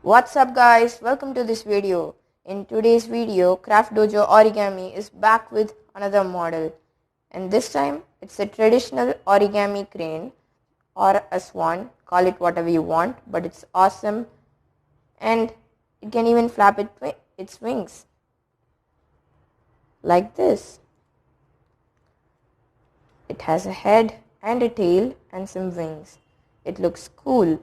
What's up guys, welcome to this video. In today's video, Craft Dojo Origami is back with another model, and this time it's a traditional origami crane or a swan, call it whatever you want, but it's awesome and it can even flap its wings like this. It has a head and a tail and some wings. It looks cool.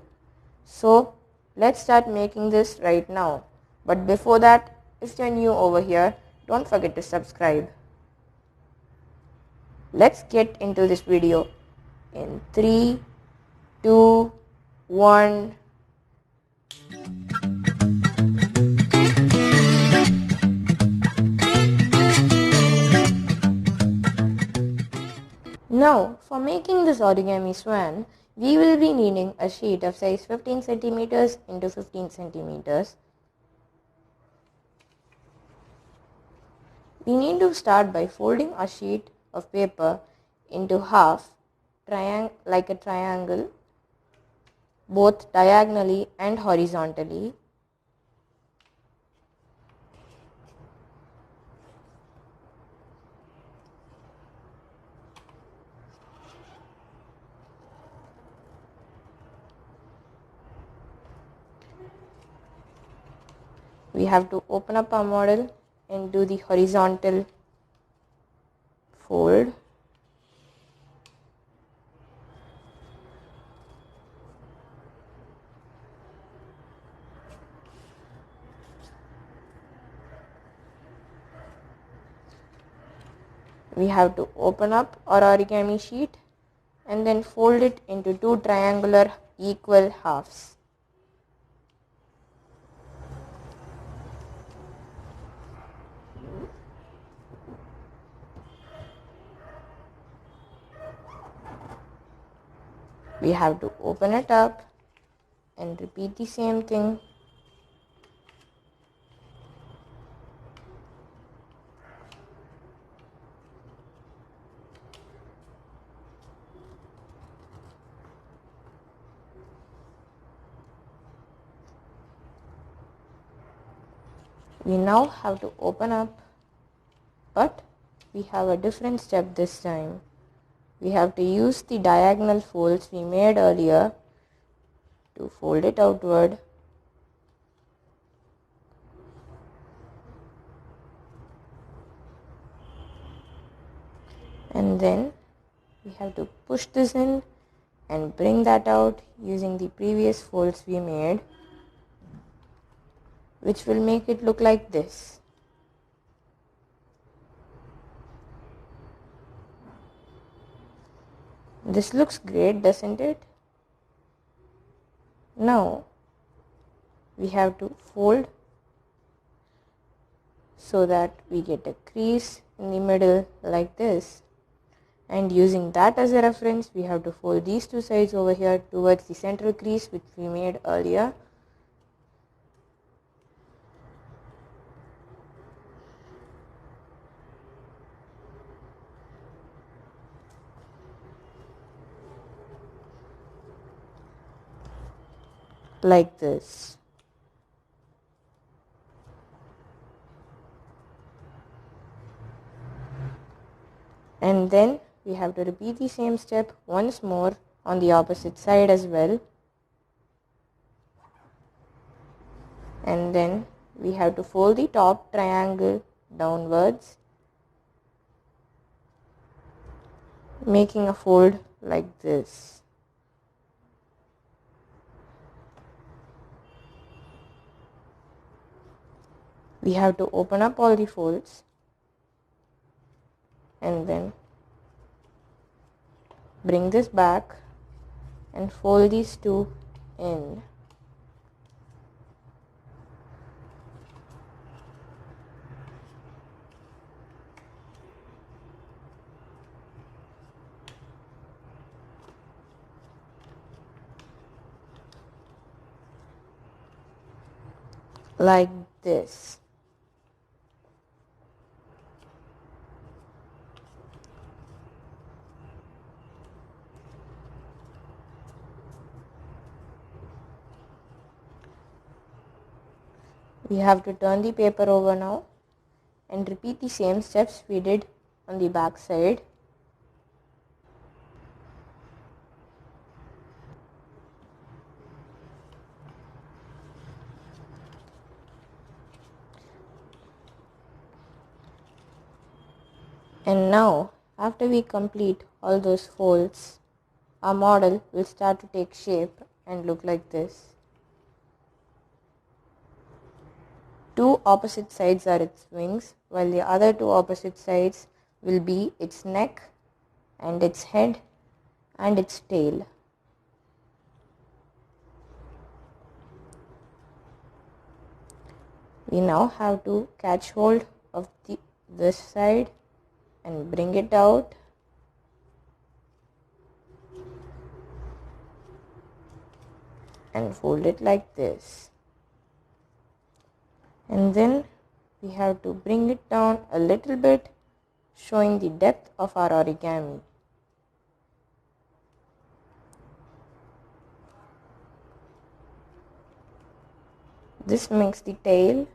So let's start making this right now. But before that, if you're new over here, don't forget to subscribe. Let's get into this video in 3, 2, 1. Now, for making this origami swan, we will be needing a sheet of size 15 centimeters into 15 centimeters. We need to start by folding a sheet of paper into half, like a triangle, both diagonally and horizontally. We have to open up our model and do the horizontal fold. We have to open up our origami sheet and then fold it into two triangular equal halves. We have to open it up and repeat the same thing. We now have to open up, but we have a different step this time. We have to use the diagonal folds we made earlier to fold it outward. And then we have to push this in and bring that out using the previous folds we made, which will make it look like this. This looks great, doesn't it? Now we have to fold so that we get a crease in the middle like this. And using that as a reference, we have to fold these two sides over here towards the central crease which we made earlier. Like this. And then we have to repeat the same step once more on the opposite side as well. And then we have to fold the top triangle downwards, making a fold like this. We have to open up all the folds and then bring this back and fold these two in. Like this. We have to turn the paper over now and repeat the same steps we did on the back side. And now, after we complete all those folds, our model will start to take shape and look like this. Two opposite sides are its wings, while the other two opposite sides will be its neck and its head and its tail. We now have to catch hold of this side and bring it out. And fold it like this. And then we have to bring it down a little bit, showing the depth of our origami. This makes the tail,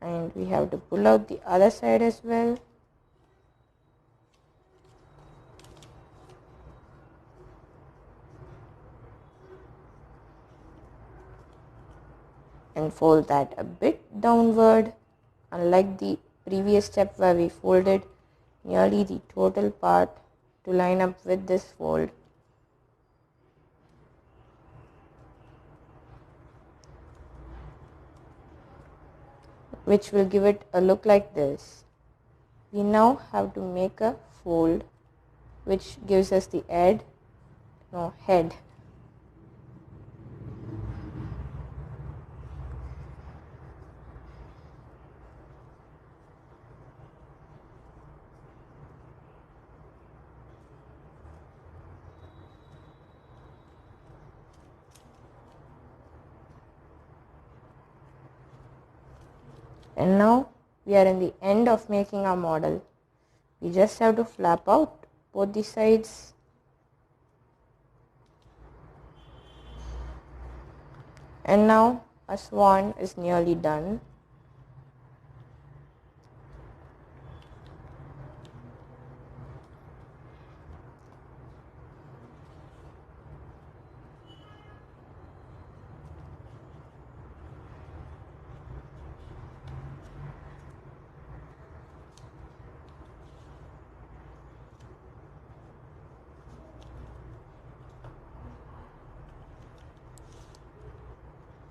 and we have to pull out the other side as well. And fold that a bit downward, unlike the previous step where we folded nearly the total part to line up with this fold. Which will give it a look like this. We now have to make a fold which gives us the head. And now we are in the end of making our model. We just have to flap out both the sides. And now a swan is nearly done.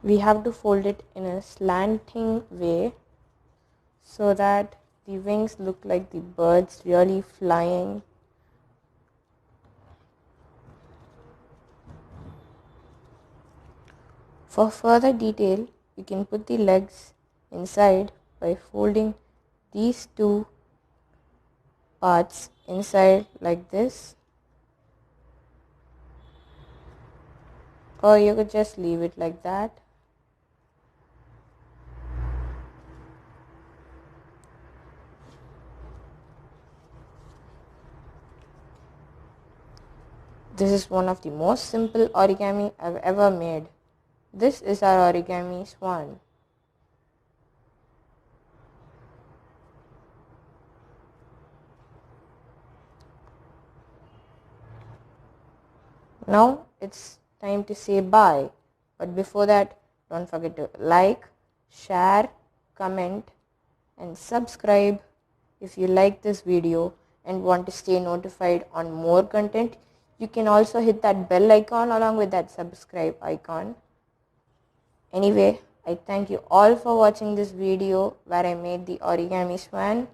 We have to fold it in a slanting way so that the wings look like the birds really flying. For further detail, you can put the legs inside by folding these two parts inside like this, or you could just leave it like that. This is one of the most simple origami I've ever made. This is our origami swan. Now it's time to say bye. But before that, don't forget to like, share, comment, and subscribe if you like this video and want to stay notified on more content. You can also hit that bell icon along with that subscribe icon. Anyway, I thank you all for watching this video where I made the origami swan.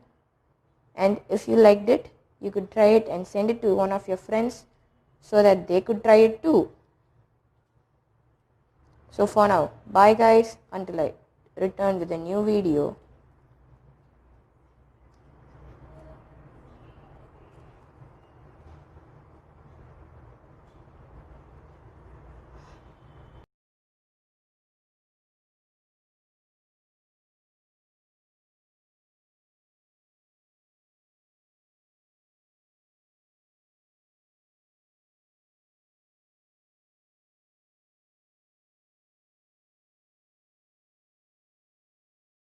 And if you liked it, you could try it and send it to one of your friends so that they could try it too. So for now, bye guys, until I return with a new video.